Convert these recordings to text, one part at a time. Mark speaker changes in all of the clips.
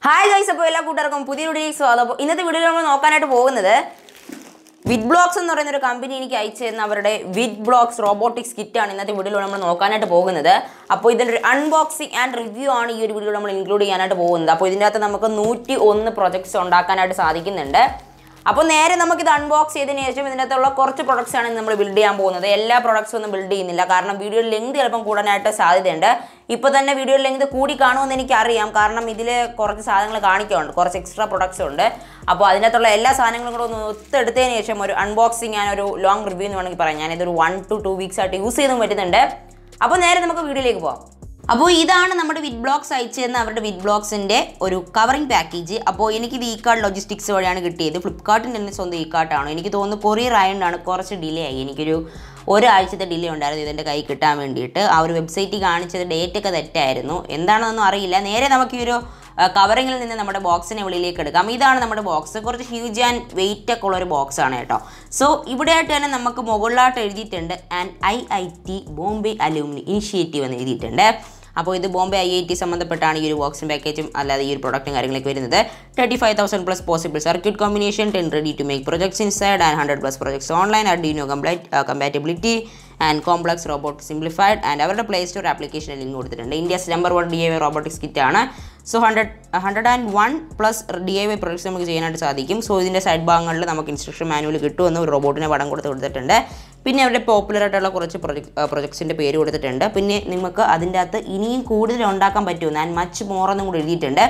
Speaker 1: Hi guys, അപ്പോൾ എല്ലാ കൂട്ടുകാർക്കും പുതിയ വീഡിയോയിലേക്ക് സ്വാഗതം. ഇന്നത്തെ വീഡിയോയിൽ നമ്മൾ നോക്കാനായിട്ട് പോകുന്നത് Witblox എന്ന് പറയുന്ന ഒരു കമ്പനി എനിക്ക് അയച്ചു തരുന്ന അവരുടെ Witblox Robotics kit ആണ് ഇന്നത്തെ വീഡിയോയിൽ നമ്മൾ നോക്കാനായിട്ട് പോകുന്നത്. അപ്പോൾ ഇതിന്റെ ഒരു അൺബോക്സിംഗ് ആൻഡ് റിവ്യൂ ആണ് ഈ ഒരു വീഡിയോയിൽ നമ്മൾ ഇൻക്ലൂഡ് ചെയ്യാനായിട്ട് പോകുന്നത്. അപ്പോൾ ഇതിന്റെ അകത്ത് നമുക്ക് 101 പ്രൊജക്ട്സ് ഉണ്ടാക്കാനായിട്ട് സാധിക്കുന്നുണ്ട്. അപ്പോൾ നേരെ നമുക്ക് ഇത് അൺബോക്സ് ചെയ്തതിന് ശേഷം ഇതിനകത്തുള്ള കുറച്ച് പ്രൊഡക്ട്സ് ആണ് നമ്മൾ ബിൽഡ് ചെയ്യാൻ പോകുന്നത്. എല്ലാ പ്രൊഡക്ട്സും ഒന്നും ബിൽഡ് ചെയ്യുന്നില്ല, കാരണം വീഡിയോ ലെങ്ത് ചിലപ്പം കൂടാനായിട്ട് സാധ്യതയുണ്ട്. ഇപ്പോൾ തന്നെ വീഡിയോ ലെങ്ത് കൂടി കാണുമെന്ന് എനിക്കറിയാം, കാരണം ഇതിൽ കുറച്ച് സാധനങ്ങൾ കാണിക്കുന്നുണ്ട്, കുറച്ച് എക്സ്ട്രാ പ്രൊഡക്ട്സ് ഉണ്ട്. അപ്പോൾ അതിനകത്തുള്ള എല്ലാ സാധനങ്ങളും കൂടെ ഒന്ന് ഒത്തെടുത്തതിന് ശേഷം ഒരു അൺബോക്സിങ് ആൻഡ് ഒരു ലോങ് റിവ്യൂ എന്ന് വേണമെങ്കിൽ പറയാം. ഞാനിതൊരു 1 to 2 weeks ആയിട്ട് യൂസ് ചെയ്തും പറ്റുന്നുണ്ട്. അപ്പോൾ നേരെ നമുക്ക് വീഡിയോയിലേക്ക് പോകാം. അപ്പോൾ ഇതാണ് നമ്മുടെ Witblox അയച്ചു തരുന്ന അവരുടെ Witbloxന്റെ ഒരു കവറിംഗ് പാക്കേജ്. അപ്പോൾ എനിക്കിത് ഇ-കാർഡ് ലോജിസ്റ്റിക്സ് വഴിയാണ് കിട്ടിയത്. ഫ്ലിപ്കാർട്ടിൻ്റെ തന്നെ സ്വന്തം ഇ-കാർട്ടാണ്. എനിക്ക് തോന്നുന്നു കൊറിയർ ആയതുകൊണ്ടാണ് കുറച്ച് ഡിലേ ആയി. എനിക്കൊരു ഒരാഴ്ചത്തെ ഡിലേ ഉണ്ടായിരുന്നു ഇതിൻ്റെ കൈ കിട്ടാൻ വേണ്ടിയിട്ട്. ആ ഒരു വെബ്സൈറ്റിൽ കാണിച്ചത് ഡേറ്റ് ഒക്കെ തെറ്റായിരുന്നു, എന്താണെന്നൊന്നും അറിയില്ല. നേരെ നമുക്ക് ഈ ഒരു കവറിങ്ങിൽ നിന്ന് നമ്മുടെ ബോക്സിനെ വെളിയിലേക്ക് എടുക്കാം. ഇതാണ് നമ്മുടെ ബോക്സ്. കുറച്ച് ഹ്യൂജ് ആൻഡ് വെയിറ്റ് ഒക്കെ ഉള്ളൊരു ബോക്സാണ് കേട്ടോ. സോ ഇവിടെയായിട്ട് തന്നെ നമുക്ക് മുകളിലായിട്ട് എഴുതിയിട്ടുണ്ട് ആൻഡ് IIT ബോംബെ അലൂമിനി ഇനിഷ്യേറ്റീവ് എന്ന് എഴുതിയിട്ടുണ്ട്. അപ്പോൾ ഇത് ബോംബെ IIT സംബന്ധപ്പെട്ടാണ് ഈ ഒരു ബോക്സും പാക്കേജും അല്ലാതെ ഈ ഒരു പ്രൊഡക്റ്റും കാര്യങ്ങളൊക്കെ വരുന്നത്. 35,000+ possible circuit combination, 10 ready to make projects inside and 100+ projects online, arduino compatibility and complex robot simplified, and അവരുടെ പ്ലേ സ്റ്റോർ ആപ്ലിക്കേഷൻ ലിങ്ക് കൊടുത്തിട്ടുണ്ട്. India's number 1 DIY robotics kit ആണ്. സോ 101+ DIY പ്രൊജക്ട്സ് നമുക്ക് ചെയ്യാനായിട്ട് സാധിക്കും. സോ ഇതിൻ്റെ side ഭാഗങ്ങളിൽ നമുക്ക് instruction manual കിട്ടുമെന്ന് ഒരു റോബോട്ടിനെ പടം കൊടുത്തിട്ടുണ്ട്. പിന്നെ അവരുടെ പോപ്പുലർ ആയിട്ടുള്ള കുറച്ച് പ്രൊജക്ട്സിൻ്റെ പേര് കൊടുത്തിട്ടുണ്ട്. പിന്നെ നിങ്ങൾക്ക് അതിൻ്റെ അകത്ത് ഇനിയും കൂടുതൽ ഉണ്ടാക്കാൻ പറ്റുമെന്ന് ആൻഡ് മച്ച് മോർ എന്നും കൂടി എഴുതിയിട്ടുണ്ട്.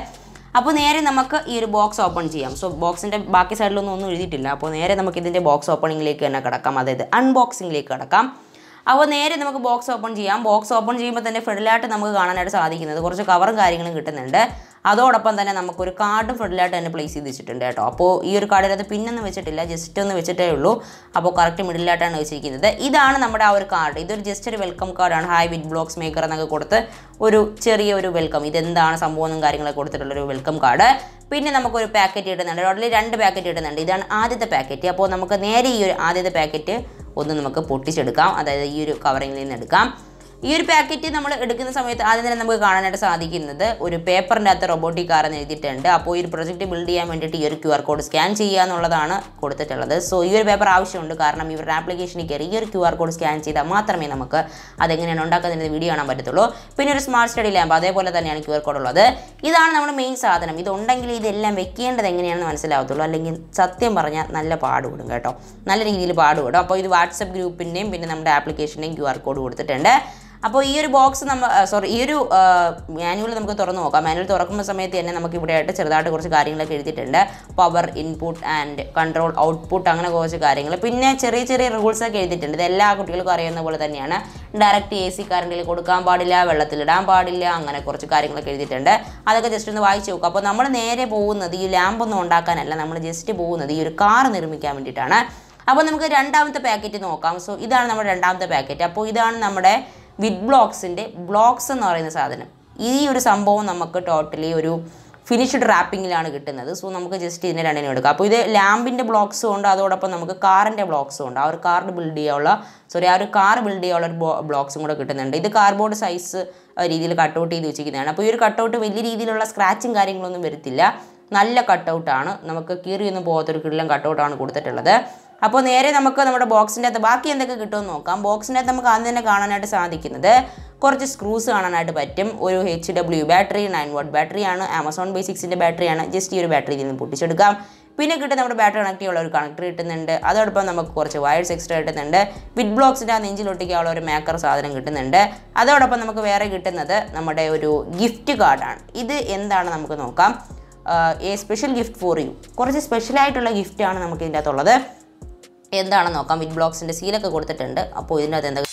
Speaker 1: അപ്പോൾ നേരെ നമുക്ക് ഈ ഒരു ബോക്സ് ഓപ്പൺ ചെയ്യാം. സോ ബോക്സിൻ്റെ ബാക്കി സൈഡിലൊന്നും ഒന്നും എഴുതിയിട്ടില്ല. അപ്പോൾ നേരെ നമുക്ക് ഇതിൻ്റെ ബോക്സ് ഓപ്പണിങ്ങിലേക്ക് തന്നെ കിടക്കാം, അതായത് അൺബോക്സിങ്ങിലേക്ക് കിടക്കാം. അപ്പോൾ നേരെ നമുക്ക് ബോക്സ് ഓപ്പൺ ചെയ്യാം. ബോക്സ് ഓപ്പൺ ചെയ്യുമ്പോൾ തന്നെ ഫ്രണ്ടിലായിട്ട് നമുക്ക് കാണാനായിട്ട് സാധിക്കുന്നത് കുറച്ച് കവറും കാര്യങ്ങളും കിട്ടുന്നുണ്ട്. അതോടൊപ്പം തന്നെ നമുക്കൊരു കാർഡും ഫ്രണ്ടിലായിട്ട് തന്നെ പ്ലേസ് ചെയ്ത് വെച്ചിട്ടുണ്ട് കേട്ടോ. അപ്പോൾ ഈ ഒരു കാർഡിനകത്ത് പിന്നൊന്നും വെച്ചിട്ടില്ല, ജസ്റ്റ് ഒന്ന് വെച്ചിട്ടേ ഉള്ളൂ. അപ്പോൾ കറക്റ്റ് മിഡിലായിട്ടാണ് വെച്ചിരിക്കുന്നത്. ഇതാണ് നമ്മുടെ ആ ഒരു കാർഡ്. ഇതൊരു ജസ്റ്റ് ഒരു വെൽക്കം കാർഡാണ്. ഹായ് Witblox മേക്കർ എന്നൊക്കെ കൊടുത്ത് ഒരു ചെറിയൊരു വെൽക്കം, ഇതെന്താണ് സംഭവം എന്നും കാര്യങ്ങളൊക്കെ കൊടുത്തിട്ടുള്ളൊരു വെൽക്കം കാർഡ്. പിന്നെ നമുക്കൊരു പാക്കറ്റ് കിട്ടുന്നുണ്ട്. ടോട്ടലി 2 പാക്കറ്റ് കിട്ടുന്നുണ്ട്. ഇതാണ് ആദ്യത്തെ പാക്കറ്റ്. അപ്പോൾ നമുക്ക് നേരെ ഈ ഒരു ആദ്യത്തെ പാക്കറ്റ് ഒന്ന് നമുക്ക് പൊട്ടിച്ചെടുക്കാം, അതായത് ഈ ഒരു കവറിങ്ങിൽ നിന്ന് എടുക്കാം. ഈ ഒരു പാക്കറ്റ് നമ്മൾ എടുക്കുന്ന സമയത്ത് ആദ്യം തന്നെ നമുക്ക് കാണാനായിട്ട് സാധിക്കുന്നത് ഒരു പേപ്പറിൻ്റെ അകത്ത് റോബോട്ടിക് കാർ എന്ന് എഴുതിയിട്ടുണ്ട്. അപ്പോൾ ഈ ഒരു പ്രൊജക്റ്റ് ബിൽഡ് ചെയ്യാൻ വേണ്ടിയിട്ട് ഈ ഒരു QR കോഡ് സ്കാൻ ചെയ്യുക എന്നുള്ളതാണ് കൊടുത്തിട്ടുള്ളത്. സോ ഈ ഒരു പേപ്പർ ആവശ്യമുണ്ട്, കാരണം ഇവരുടെ ആപ്ലിക്കേഷനിൽ കയറി ഈ ഒരു QR കോഡ് സ്കാൻ ചെയ്താൽ മാത്രമേ നമുക്ക് അതെങ്ങനെയാണ് ഉണ്ടാക്കുന്നതിൻ്റെ വീഡിയോ കാണാൻ പറ്റത്തുള്ളൂ. പിന്നെ ഒരു സ്മാർട്ട് സ്റ്റഡി ലാമ്പ്, അതേപോലെ തന്നെയാണ് QR കോഡ് ഉള്ളത്. ഇതാണ് നമ്മുടെ മെയിൻ സാധനം. ഇതുണ്ടെങ്കിൽ ഇതെല്ലാം വെക്കേണ്ടത് എങ്ങനെയാണെന്ന് മനസ്സിലാവത്തുള്ളൂ, അല്ലെങ്കിൽ സത്യം പറഞ്ഞാൽ നല്ല പാടുപെടും കേട്ടോ, നല്ല രീതിയിൽ പാടുപെടും. അപ്പോൾ ഇത് വാട്സപ്പ് ഗ്രൂപ്പിൻ്റെയും പിന്നെ നമ്മുടെ ആപ്ലിക്കേഷൻ്റെയും QR കോഡ് കൊടുത്തിട്ടുണ്ട്. അപ്പോൾ ഈ ഒരു ബോക്സ് ഈ ഒരു മാനുവൽ നമുക്ക് തുറന്ന് നോക്കാം. മാനുവൽ തുറക്കുന്ന സമയത്ത് തന്നെ നമുക്ക് ഇവിടെ ആയിട്ട് ചെറുതായിട്ട് കുറച്ച് കാര്യങ്ങളൊക്കെ എഴുതിയിട്ടുണ്ട്. Power input and control output, അങ്ങനെ കുറച്ച് കാര്യങ്ങൾ. പിന്നെ ചെറിയ ചെറിയ റൂൾസൊക്കെ എഴുതിയിട്ടുണ്ട്. ഇത് എല്ലാ കുട്ടികൾക്കും അറിയുന്ന പോലെ തന്നെയാണ്. ഡയറക്റ്റ് AC കറണ്ടിൽ കൊടുക്കാൻ പാടില്ല, വെള്ളത്തിലിടാൻ പാടില്ല, അങ്ങനെ കുറച്ച് കാര്യങ്ങളൊക്കെ എഴുതിയിട്ടുണ്ട്. അതൊക്കെ ജസ്റ്റ് ഒന്ന് വായിച്ച് നോക്കുക. അപ്പോൾ നമ്മൾ നേരെ പോകുന്നത് ഈ ലാമ്പൊന്നും ഉണ്ടാക്കാനല്ല, നമ്മൾ ജസ്റ്റ് പോകുന്നത് ഈ ഒരു കാർ നിർമ്മിക്കാൻ വേണ്ടിയിട്ടാണ്. അപ്പോൾ നമുക്ക് രണ്ടാമത്തെ പാക്കറ്റ് നോക്കാം. സോ ഇതാണ് നമ്മുടെ രണ്ടാമത്തെ പാക്കറ്റ്. അപ്പോൾ ഇതാണ് നമ്മുടെ Witbloxന്റെ ബ്ലോക്സ് എന്ന് പറയുന്ന സാധനം. ഈ ഒരു സംഭവം നമുക്ക് ടോട്ടലി ഒരു ഫിനിഷ്ഡ് റാപ്പിങ്ങിലാണ് കിട്ടുന്നത്. സോ നമുക്ക് ജസ്റ്റ് ഇതിനെ രണ്ടിനും എടുക്കാം. അപ്പോൾ ഇത് ലാമ്പിൻ്റെ ബ്ലോക്സും ഉണ്ട്, അതോടൊപ്പം നമുക്ക് കാറിൻ്റെ ബ്ലോക്സും ഉണ്ട്. ആ ഒരു കാർ ബിൽഡ് ചെയ്യാനുള്ള ഒരു ബ്ലോക്സും കൂടെ കിട്ടുന്നുണ്ട്. ഇത് കാർഡ്ബോർഡ് സൈസ് രീതിയിൽ കട്ടൗട്ട് ചെയ്ത് വെച്ചിരിക്കുന്നതാണ്. അപ്പോൾ ഈ ഒരു കട്ടൗട്ട് വലിയ രീതിയിലുള്ള സ്ക്രാച്ചും കാര്യങ്ങളൊന്നും വരത്തില്ല, നല്ല കട്ടൗട്ടാണ്. നമുക്ക് കീറിയൊന്നും പോകാത്തൊരു കിടിലൻ കട്ടൗട്ടാണ് കൊടുത്തിട്ടുള്ളത്. അപ്പോൾ നേരെ നമുക്ക് നമ്മുടെ ബോക്സിൻ്റെ അകത്ത് ബാക്കി എന്തൊക്കെ കിട്ടുമെന്ന് നോക്കാം. ബോക്സിൻ്റെ അകത്ത് നമുക്ക് ആദ്യം തന്നെ കാണാനായിട്ട് സാധിക്കുന്നത് കുറച്ച് സ്ക്രൂസ് കാണാനായിട്ട് പറ്റും. ഒരു HW ബാറ്ററി, 9 watt ബാറ്ററിയാണ്, ആമസോൺ ബേസിക്സിൻ്റെ ബാറ്ററിയാണ്. ജസ്റ്റ് ഈ ഒരു ബാറ്ററി ഇതിൽ നിന്ന് പൊട്ടിച്ചെടുക്കാം. പിന്നെ കിട്ടുന്ന നമ്മുടെ ബാറ്ററി കണക്ട് ചെയ്യാനുള്ള ഒരു കണക്ടർ കിട്ടുന്നുണ്ട്. അതോടൊപ്പം നമുക്ക് കുറച്ച് വയർസ് എക്സ്ട്രാ കിട്ടുന്നുണ്ട്. Witbloxന്റെ ആ നെഞ്ചിലൊട്ടിക്കാനുള്ള ഒരു മേക്കർ സാധനം കിട്ടുന്നുണ്ട്. അതോടൊപ്പം നമുക്ക് വേറെ കിട്ടുന്നത് നമ്മുടെ ഒരു ഗിഫ്റ്റ് കാർഡാണ്. ഇത് എന്താണ് നമുക്ക് നോക്കാം. സ്പെഷ്യൽ ഗിഫ്റ്റ് ഫോർ യു, കുറച്ച് സ്പെഷ്യലായിട്ടുള്ള ഗിഫ്റ്റാണ് നമുക്ക് ഇതിൻ്റെ അകത്തുള്ളത്. എന്താണെന്ന് നോക്കാം. Witbloxന്റെ സീലൊക്കെ കൊടുത്തിട്ടുണ്ട്. അപ്പോൾ ഇതിൻ്റെ അകത്ത് എന്താ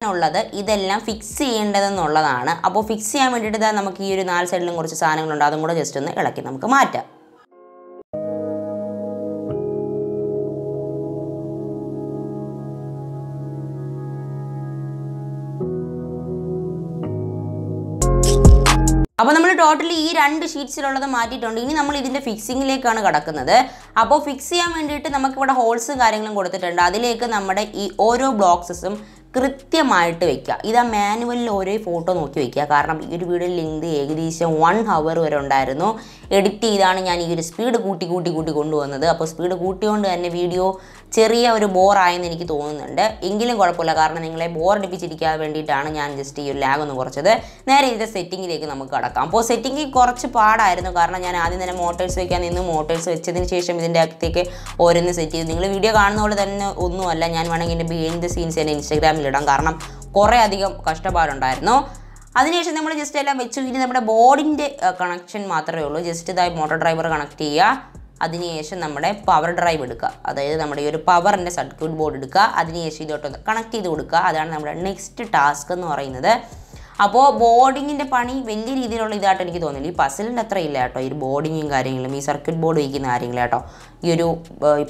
Speaker 1: ചെയ്യാനുള്ളത് ഇതെല്ലാം ഫിക്സ് ചെയ്യേണ്ടതെന്നുള്ളതാണ്. അപ്പോൾ ഫിക്സ് ചെയ്യാൻ വേണ്ടിയിട്ട് നമുക്ക് ഈ ഒരു 4 സൈഡിലും കുറച്ച് സാധനങ്ങളുണ്ട്, അതും കൂടെ ജസ്റ്റ് ഒന്ന് ഇളക്കി നമുക്ക് മാറ്റാം. അപ്പോൾ നമ്മൾ ടോട്ടലി ഈ 2 ഷീറ്റ്സിലുള്ളത് മാറ്റിയിട്ടുണ്ട്. ഇനി നമ്മൾ ഇതിൻ്റെ ഫിക്സിങ്ങിലേക്കാണ് കിടക്കുന്നത്. അപ്പോൾ ഫിക്സ് ചെയ്യാൻ വേണ്ടിയിട്ട് നമുക്കിവിടെ ഹോൾസും കാര്യങ്ങളും കൊടുത്തിട്ടുണ്ട്. അതിലേക്ക് നമ്മുടെ ഈ ഓരോ ബ്ലോക്സസും കൃത്യമായിട്ട് വയ്ക്കുക. ഇതാ മാനുവലിൽ ഓരോ ഫോട്ടോ നോക്കി വയ്ക്കുക. കാരണം ഈ ഒരു വീഡിയോ ലെങ്ത് ഏകദേശം 1 hour വരെ ഉണ്ടായിരുന്നു. എഡിറ്റ് ചെയ്താണ് ഞാൻ ഈ ഒരു സ്പീഡ് കൂട്ടി കൊണ്ടുവന്നത്. അപ്പോൾ സ്പീഡ് കൂട്ടിയോണ്ട് തന്നെ വീഡിയോ ചെറിയ ഒരു ബോറായെന്ന് എനിക്ക് തോന്നുന്നുണ്ട്. എങ്കിലും കുഴപ്പമില്ല, കാരണം നിങ്ങളെ ബോർ അടിപ്പിച്ചിരിക്കാൻ വേണ്ടിയിട്ടാണ് ഞാൻ ജസ്റ്റ് ഈ ഒരു ലാഗ് ഒന്ന് കുറച്ചത്. നേരെ ഇതിൻ്റെ സെറ്റിങ്ങിലേക്ക് നമുക്ക് കടക്കാം. അപ്പോൾ സെറ്റിംഗ് കുറച്ച് പാടായിരുന്നു, കാരണം ഞാൻ ആദ്യം തന്നെ മോട്ടേഴ്സ് വയ്ക്കാൻ നിന്ന് മോട്ടേഴ്സ് വെച്ചതിന് ശേഷം ഇതിൻ്റെ അകത്തേക്ക് ഓരോന്ന് സെറ്റ് ചെയ്തു. നിങ്ങൾ വീഡിയോ കാണുന്ന പോലെ തന്നെ ഒന്നുമല്ല. ഞാൻ വേണമെങ്കിൽ എൻ്റെ ബിഹൈൻഡ് ദ സീൻസ് എൻ്റെ ഇൻസ്റ്റാഗ്രാമിലിടാം, കാരണം കുറേ അധികം കഷ്ടപ്പാടുണ്ടായിരുന്നു. അതിനുശേഷം നമ്മൾ ജസ്റ്റ് എല്ലാം വെച്ചു. ഇനി നമ്മുടെ ബോർഡിൻ്റെ കണക്ഷൻ മാത്രമേ ഉള്ളൂ. ജസ്റ്റ് ഇതായി മോട്ടോർ ഡ്രൈവർ കണക്ട് ചെയ്യുക. അതിനുശേഷം നമ്മുടെ പവർ ഡ്രൈവ് എടുക്കുക, അതായത് നമ്മുടെ ഈ ഒരു പവറിൻ്റെ സർക്യൂട്ട് ബോർഡ് എടുക്കുക. അതിനുശേഷം ഇതോട്ട് കണക്ട് ചെയ്ത് കൊടുക്കുക. അതാണ് നമ്മുടെ നെക്സ്റ്റ് ടാസ്ക് എന്ന് പറയുന്നത്. അപ്പോൾ ബോർഡിങ്ങിൻ്റെ പണി വലിയ രീതിയിലുള്ള ഇതായിട്ട് എനിക്ക് തോന്നില്ല. ഈ പസിലിൻ്റെ അത്ര ഇല്ല കേട്ടോ, ഈ ബോർഡിങ്ങും കാര്യങ്ങളും ഈ സർക്യൂട്ട് ബോർഡ് വയ്ക്കുന്ന കാര്യങ്ങൾ കേട്ടോ. ഈ ഒരു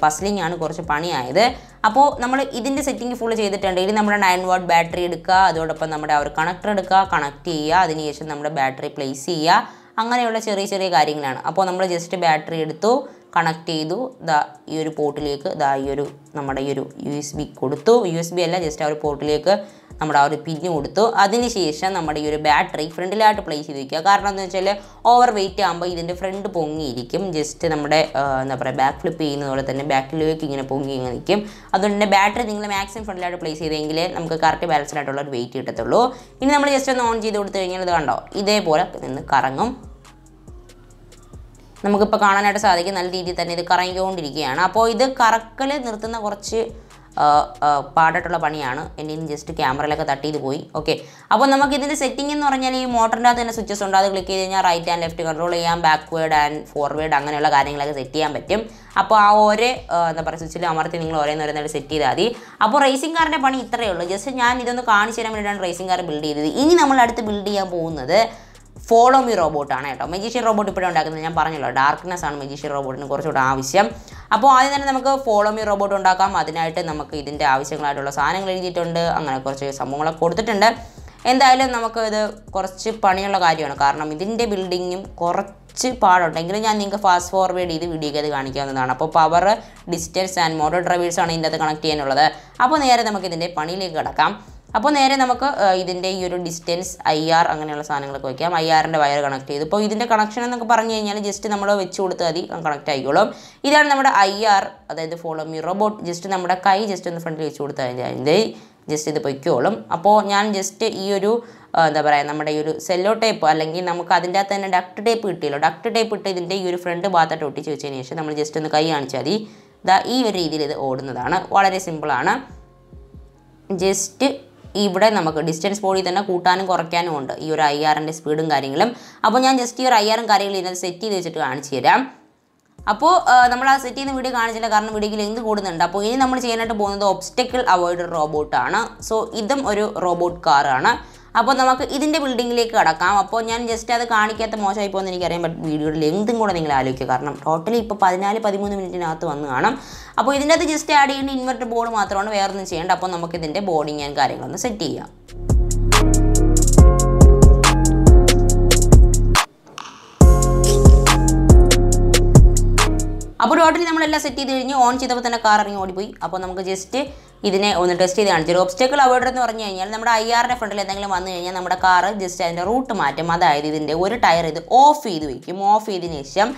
Speaker 1: പസിലിംഗ് ആണ് കുറച്ച് പണിയായത്. അപ്പോൾ നമ്മൾ ഇതിൻ്റെ സെറ്റിംഗ് ഫുള്ള് ചെയ്തിട്ടുണ്ട്. ഇനി നമ്മുടെ 9 watt ബാറ്ററി എടുക്കുക, അതോടൊപ്പം നമ്മുടെ ആ ഒരു കണക്ടർ എടുക്കുക, കണക്ട് ചെയ്യുക. അതിനുശേഷം നമ്മുടെ ബാറ്ററി പ്ലേസ് ചെയ്യുക. അങ്ങനെയുള്ള ചെറിയ കാര്യങ്ങളാണ്. അപ്പോൾ നമ്മൾ ജസ്റ്റ് ബാറ്ററി എടുത്തു, കണക്ട് ചെയ്തു, ഈ ഒരു പോർട്ടിലേക്ക് ഈ ഒരു നമ്മുടെ ഈ ഒരു USB കൊടുത്തു. USB അല്ല, ജസ്റ്റ് ആ ഒരു പോർട്ടിലേക്ക് നമ്മുടെ ആ ഒരു പിന്ന് കൊടുത്തു. അതിനുശേഷം നമ്മുടെ ഈ ഒരു ബാറ്ററി ഫ്രണ്ടിലായിട്ട് പ്ലേസ് ചെയ്ത് വയ്ക്കുക. കാരണം എന്താ വെച്ചാൽ ഓവർ വെയിറ്റ് ആകുമ്പോൾ ഇതിൻ്റെ ഫ്രണ്ട് പൊങ്ങിയിരിക്കും. ജസ്റ്റ് നമ്മുടെ എന്താ പറയുക, ബാക്ക് ഫ്ലിപ്പ് ചെയ്യുന്നത് പോലെ തന്നെ ബാക്കിലേക്ക് ഇങ്ങനെ പൊങ്ങി ഇങ്ങനെ നിൽക്കും. അതുകൊണ്ട് തന്നെ ബാറ്ററി നിങ്ങൾ മാക്സിമം ഫ്രണ്ടിലായിട്ട് പ്ലേസ് ചെയ്തെങ്കിൽ നമുക്ക് കറക്റ്റ് ബാലൻസ്ഡ് ആയിട്ടുള്ള ഒരു വെയിറ്റ് കിട്ടത്തുള്ളൂ. ഇനി നമ്മൾ ജസ്റ്റ് ഒന്ന് ഓൺ ചെയ്ത് കൊടുത്തു കഴിഞ്ഞാൽ ഇത് കണ്ടോ, ഇതേപോലെ നിന്ന് കറങ്ങും. നമുക്കിപ്പോൾ കാണാനായിട്ട് സാധിക്കും, നല്ല രീതിയിൽ തന്നെ ഇത് കറങ്ങിക്കൊണ്ടിരിക്കുകയാണ്. അപ്പോൾ ഇത് കറക്കൽ നിർത്തുന്ന കുറച്ച് പാടായിട്ടുള്ള പണിയാണ്. എൻ്റെ ജസ്റ്റ് ക്യാമറയിലൊക്കെ തട്ടിയത് പോയി. ഓക്കെ, അപ്പോൾ നമുക്ക് ഇതിൻ്റെ സെറ്റിംഗ് എന്ന് പറഞ്ഞാൽ ഈ മോട്ടറിൻ്റെ അകത്ത് തന്നെ സ്വിച്ചസ് ഉണ്ട്. അത് ക്ലിക്ക് ചെയ്ത് കഴിഞ്ഞാൽ റൈറ്റ് ആൻഡ് ലെഫ്റ്റ് കൺട്രോൾ ചെയ്യാം, ബാക്ക്വേർഡ് ആൻഡ് ഫോർവേഡ് അങ്ങനെയുള്ള കാര്യങ്ങളൊക്കെ സെറ്റ് ചെയ്യാൻ പറ്റും. അപ്പോൾ ആ ഓരോ എന്താ പറയുക സ്വിച്ചിൽ അമർത്തി നിങ്ങൾ ഓരോന്നോരോന്നായിട്ട് സെറ്റ് ചെയ്താൽ മതി. അപ്പോൾ റേസിംഗ് കാറിൻ്റെ പണി ഇത്രയേ ഉള്ളൂ. ജസ്റ്റ് ഞാൻ ഇതൊന്ന് കാണിച്ചു തരാൻ വേണ്ടിയിട്ടാണ് റേസിംഗ് കാർ ബിൽഡ് ചെയ്തത്. ഇനി നമ്മൾ അടുത്ത് ബിൽഡ് ചെയ്യാൻ പോകുന്നത് ഫോളോ മീ റോബോട്ടാണ് കേട്ടോ. മെജീഷ്യൻ റോബോട്ട് ഇപ്പോഴും ഉണ്ടാക്കുന്നത് ഞാൻ പറഞ്ഞല്ലോ, ഡാർക്ക്നെസ് ആണ് മെജീഷ്യൻ റോബോട്ടിന് കുറച്ചുകൂടെ ആവശ്യം. അപ്പോൾ ആദ്യം തന്നെ നമുക്ക് ഫോളോ മീ റോബോട്ട് ഉണ്ടാക്കാം. അതിനായിട്ട് നമുക്ക് ഇതിൻ്റെ ആവശ്യങ്ങളായിട്ടുള്ള സാധനങ്ങൾ എഴുതിയിട്ടുണ്ട്, അങ്ങനെ കുറച്ച് സംഭവങ്ങളൊക്കെ കൊടുത്തിട്ടുണ്ട്. എന്തായാലും നമുക്ക് ഇത് കുറച്ച് പണിയുള്ള കാര്യമാണ്, കാരണം ഇതിൻ്റെ ബിൽഡിങ്ങും കുറച്ച് പാടുണ്ടെങ്കിലും ഞാൻ നിങ്ങൾക്ക് ഫാസ്റ്റ് ഫോർവേഡ് ചെയ്ത് വീഡിയോയ്ക്ക് അത് കാണിക്കാവുന്നതാണ്. അപ്പോൾ പവർ, ഡിസ്റ്റൻസ് ആൻഡ് മോട്ടോർ ഡ്രൈവേഴ്സാണ് ഇതിൻ്റെ അത് കണക്ട് ചെയ്യാനുള്ളത്. അപ്പോൾ നേരെ നമുക്ക് ഇതിൻ്റെ പണിയിലേക്ക് കിടക്കാം. അപ്പോൾ നേരെ നമുക്ക് ഇതിൻ്റെ ഈ ഒരു ഡിസ്റ്റൻസ് IR അങ്ങനെയുള്ള സാധനങ്ങളൊക്കെ വയ്ക്കാം. IRൻ്റെ വയർ കണക്ട് ചെയ്തു. ഇപ്പോൾ ഇതിൻ്റെ കണക്ഷൻ എന്നൊക്കെ പറഞ്ഞു കഴിഞ്ഞാൽ ജസ്റ്റ് നമ്മൾ വെച്ച് കൊടുത്താൽ മതി, കണക്ട് ആയിക്കോളും. ഇതാണ് നമ്മുടെ IR, അതായത് ഫോളോ മീ റോബോട്ട്. ജസ്റ്റ് നമ്മുടെ കൈ ജസ്റ്റ് ഒന്ന് ഫ്രണ്ടിൽ വെച്ച് കൊടുത്താൽ അതിൻ്റെ ജസ്റ്റ് ഇത് പൊയ്ക്കോളും. അപ്പോൾ ഞാൻ ജസ്റ്റ് ഈ ഒരു എന്താ പറയുക, നമ്മുടെ ഈ ഒരു സെല്ലോ ടേപ്പ് അല്ലെങ്കിൽ നമുക്ക് അതിൻ്റെ അകത്ത് തന്നെ ഡക്ട് ടേപ്പ് കിട്ടിയല്ലോ, ഡക്ട് ടേപ്പ് ഇട്ട് ഇതിൻ്റെ ഈ ഒരു ഫ്രണ്ട് ഭാഗത്തായിട്ട് ഒട്ടിച്ച് വെച്ചതിന് ശേഷം നമ്മൾ ജസ്റ്റ് ഒന്ന് കൈ കാണിച്ചാൽ മതി. ഈ ഒരു രീതിയിൽ ഇത് ഓടുന്നതാണ്. വളരെ സിമ്പിളാണ്. ജസ്റ്റ് ഇവിടെ നമുക്ക് ഡിസ്റ്റൻസ് ബോഡി തന്നെ കൂട്ടാനും കുറയ്ക്കാനും ഉണ്ട് ഈ ഒരു IRൻ്റെ സ്പീഡും കാര്യങ്ങളും. അപ്പോൾ ഞാൻ ജസ്റ്റ് ഈ ഒരു IRും കാര്യങ്ങളും ഇതിനകത്ത് സെറ്റ് ചെയ്ത് വെച്ചിട്ട് കാണിച്ചു തരാം. അപ്പോൾ നമ്മൾ ആ സെറ്റ് ചെയ്യുന്ന വീഡിയോ കാണിച്ചില്ല, കാരണം വീഡിയോയിൽ ലെങ്ത് കൂടുന്നുണ്ട്. അപ്പോൾ ഇനി നമ്മൾ ചെയ്യാനായിട്ട് പോകുന്നത് ഒബ്സ്റ്റക്കിൾ അവോയ്ഡർ റോബോട്ടാണ്. സോ ഇതും ഒരു റോബോട്ട് കാറാണ്. അപ്പോൾ നമുക്ക് ഇതിൻ്റെ ബിൽഡിങ്ങിലേക്ക് കടക്കാം. അപ്പോൾ ഞാൻ ജസ്റ്റ് അത് കാണിക്കാത്ത മോശമായി പോകുമെന്ന് എനിക്കറിയാം, ബട്ട് വീഡിയോയുടെ ലെങ്തും കൂടെ നിങ്ങൾ ആലോചിക്കുക, കാരണം ടോട്ടലി ഇപ്പോൾ 14-13 മിനിറ്റിനകത്ത് വന്ന് കാണാം. അപ്പോൾ ഇതിൻ്റെ അകത്ത് ജസ്റ്റ് ആഡ് ചെയ്യേണ്ട ഇൻവെർട്ടർ ബോർഡ് മാത്രമാണ്, വേറെ ഒന്നും ചെയ്യേണ്ട. അപ്പോൾ നമുക്ക് ഇതിൻ്റെ ബോർഡിങ് ആൻഡ് കാര്യങ്ങളൊന്ന് സെറ്റ് ചെയ്യാം. അപ്പോൾ ടോട്ടലി നമ്മളെല്ലാം സെറ്റ് ചെയ്ത് കഴിഞ്ഞ് ഓൺ ചെയ്തപ്പോൾ തന്നെ കാർ ഇറങ്ങി ഓടിപ്പോയി. അപ്പോൾ നമുക്ക് ജസ്റ്റ് ഇതിനെ ഒന്ന് ടെസ്റ്റ് ചെയ്ത് കാണിച്ചു. ഒബ്സ്റ്റക്കിൾ അവോയ്ഡർ എന്ന് പറഞ്ഞു കഴിഞ്ഞാൽ നമ്മുടെ IRൻ്റെ ഫ്രണ്ടിൽ എന്തെങ്കിലും വന്നു കഴിഞ്ഞാൽ നമ്മുടെ കാർ ജസ്റ്റ് അതിൻ്റെ റൂട്ട് മാറ്റും. അതായത് ഇതിൻ്റെ ഒരു ടയർ ഇത് ഓഫ് ചെയ്ത് വയ്ക്കും. ഓഫ് ചെയ്തതിന് ശേഷം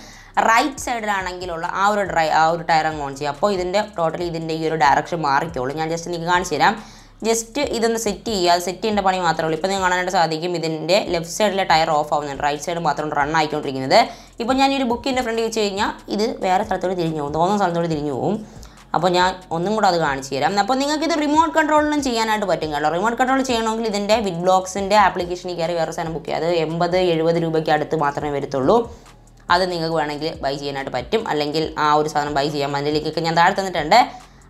Speaker 1: റൈറ്റ് സൈഡിലാണെങ്കിലുള്ള ആ ഒരു ടയർ അങ്ങ് ഓൺ ചെയ്യും. അപ്പോൾ ഇതിൻ്റെ ടോട്ടലി ഇതിൻ്റെ ഈ ഒരു ഡയറക്ഷൻ മാറിക്കോളും. ഞാൻ ജസ്റ്റ് നിങ്ങൾക്ക് കാണിച്ചു തരാം. ജസ്റ്റ് ഇതൊന്ന് സെറ്റ് ചെയ്യുക. അത് സെറ്റ് ചെയ്യേണ്ട പണി മാത്രമേ ഉള്ളൂ. ഇപ്പോൾ നിങ്ങൾക്ക് കാണാനായിട്ട് സാധിക്കും ഇതിൻ്റെ ലെഫ്റ്റ് സൈഡിലെ ടയർ ഓഫ് ആവുന്നുണ്ട്, റൈറ്റ് സൈഡ് മാത്രം റൺ ആയിക്കൊണ്ടിരിക്കുന്നത്. ഇപ്പോൾ ഞാൻ ഈ ഒരു ബുക്കിൻ്റെ ഫ്രണ്ടിൽ വെച്ച് കഴിഞ്ഞാൽ ഇത് വേറെ സ്ഥലത്തോട് തിരിഞ്ഞു പോകും, തോന്നുന്ന സ്ഥലത്തോട് തിരിഞ്ഞു പോകും. അപ്പോൾ ഞാൻ ഒന്നും കൂടെ അത് കാണിച്ചു തരാം. അപ്പോൾ നിങ്ങൾക്ക് ഇത് റിമോട്ട് കൺട്രോളിലും ചെയ്യാനായിട്ട് പറ്റും കേട്ടോ. റിമോട്ട് കൺട്രോൾ ചെയ്യണമെങ്കിൽ ഇതിൻ്റെ വിറ്റ്ബ്ലോക്സിൻ്റെ ആപ്ലിക്കേഷനിൽ കയറി വേറെ സാധനം ബുക്ക് ചെയ്യുക. അത് 80-70 രൂപയ്ക്ക് അടുത്ത് മാത്രമേ വരത്തുള്ളൂ. അത് നിങ്ങൾക്ക് വേണമെങ്കിൽ ബൈ ചെയ്യാനായിട്ട് പറ്റും, അല്ലെങ്കിൽ ആ ഒരു സാധനം ബൈ ചെയ്യാം. അതിലേക്കൊക്കെ ഞാൻ താഴെ തന്നിട്ടുണ്ട്.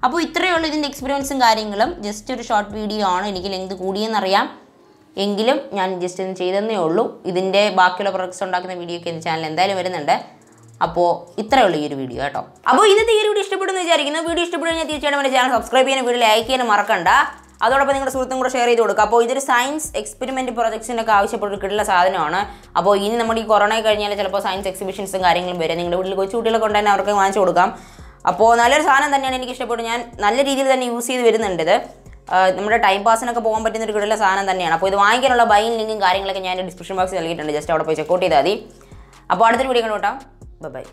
Speaker 1: അപ്പോൾ ഇത്രയേ ഉള്ളൂ ഇതിൻ്റെ എക്സ്പീരിയൻസും കാര്യങ്ങളും. ജസ്റ്റ് ഒരു ഷോർട്ട് വീഡിയോ ആണ്, എനിക്ക് ലെങ്ത് കൂടിയെന്നറിയാം, എങ്കിലും ഞാൻ ജസ്റ്റ് ഒന്ന് ചെയ്തതന്നേ ഉള്ളൂ. ഇതിൻ്റെ ബാക്കിയുള്ള പ്രൊഡക്ട്സ് ഉണ്ടാക്കുന്ന വീഡിയോ ഒക്കെ എൻ്റെ ചാനൽ എന്തായാലും വരുന്നുണ്ട്. അപ്പോൾ ഇത്രയേ ഉള്ളൂ ഈ ഒരു വീഡിയോ കേട്ടോ. അപ്പോൾ ഇന്നത്തെ ഈ ഒരു വീഡിയോ ഇഷ്ടപ്പെടുന്നു വിചാരിക്കുന്നു. വീഡിയോ ഇഷ്ടപ്പെടുന്ന കഴിഞ്ഞാൽ തീർച്ചയായിട്ടും എൻ്റെ ചാനൽ സബ്സ്ക്രൈബ് ചെയ്യാനും വീഡിയോ ലൈക്ക് ചെയ്യാനും മറക്കണ്ട. അതോടൊപ്പം നിങ്ങളുടെ സുഹൃത്തും കൂടെ ഷെയർ ചെയ്ത് കൊടുക്കുക. അപ്പോൾ ഇതൊരു സയൻസ് എക്സ്പെരിമെൻറ്റ് പ്രൊജക്ട്സിനൊക്കെ ആവശ്യപ്പെട്ട് കിട്ടുന്ന സാധനമാണ്. അപ്പോൾ ഇനി നമ്മുടെ ഈ കൊറോണ കഴിഞ്ഞാൽ ചിലപ്പോൾ സയൻസ് എക്സിബിഷൻസും കാര്യങ്ങളും വരും. നിങ്ങളുടെ വീട്ടിൽ കൊച്ചു കുട്ടികളൊക്കെ ഉണ്ടെങ്കിൽ അവർക്ക് വാങ്ങിച്ചു കൊടുക്കാം. അപ്പോൾ നല്ലൊരു സാധനം തന്നെയാണ്, എനിക്ക് ഇഷ്ടപ്പെട്ടു. ഞാൻ നല്ല രീതിയിൽ തന്നെ യൂസ് ചെയ്ത് വരുന്നുണ്ട്. ഇത് നമ്മുടെ ടൈം പാസിനൊക്കെ പോകാൻ പറ്റുന്ന ഒരു കിട്ടുന്ന സാധനം തന്നെയാണ്. അപ്പോൾ ഇത് വാങ്ങിക്കാനുള്ള ബൈയും ലിങ്കും കാര്യങ്ങളൊക്കെ ഞാൻ ഡിസ്ക്രിപ്ഷൻ ബോക്സിൽ നൽകിയിട്ടുണ്ട്. ജസ്റ്റ് അവിടെ പോയി ചെക്കൗട്ട് ചെയ്താൽ മതി. അപ്പോൾ അടുത്തൊരു വീഡിയോ കണ്ടുകൊട്ടാം. ബൈ.